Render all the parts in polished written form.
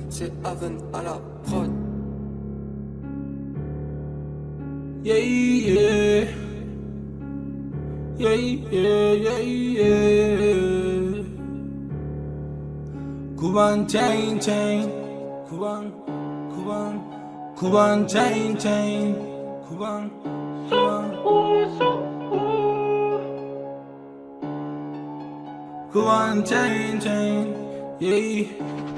c'est Haven à la prod. Yeah, yeah. Yeah, yeah, yeah, yeah. Cuban chain, chain. Cuban chain, chain. Cuban. Cuban chain, chain. Yeah,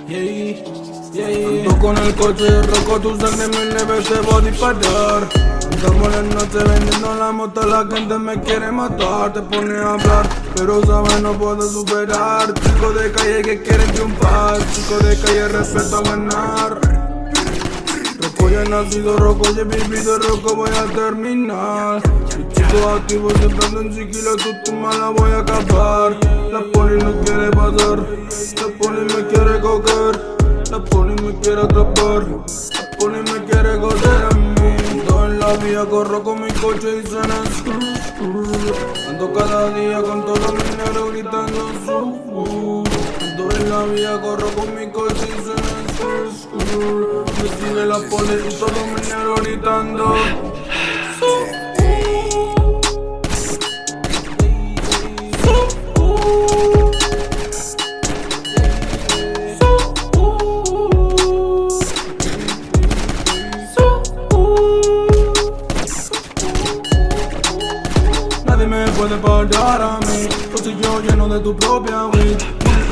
yeah, yeah. Ando con el coche rojo, tu sangre me leve, te voy a disparar. Andamos en la noche vendiendo la moto, la gente me quiere matar. Te pone a hablar, pero sabes no puedo superar. Chico de calle que quieren triunfar, chico de calle respeto a ganar. Roco ya he nacido, roco ya he vivido, roco voy a terminar. Mi chico activo siempre ando en sigilo, tu mala voy a acabar. La poli no quiere pasar, la poli me quiere coger, la poli me quiere atrapar, la poli me quiere coger a mí. Ando en la vía, corro con mi coche y suena ando cada día con todo mi dinero gritando su. Ando en la vía, corro con mi coche y suena me sigue la poli y todo mi dinero gritando nadie me puede parar a mí, bolsillo lleno de tu propia weed.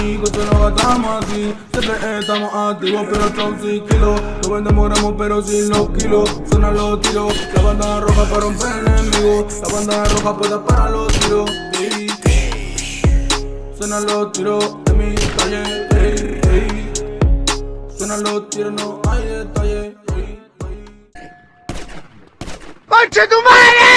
Mi coche lo gastamos así, siempre estamos activos pero son 6 kilos. No vendemos gramos pero sin los kilos, suenan los tiros. La banda roja para romper el enemigo, la banda roja puede parar los tiros. Ey. Suenan los tiros de mi calle, ey, ey. Suenan los tiros, no hay detalle. ¡Conche tu madre!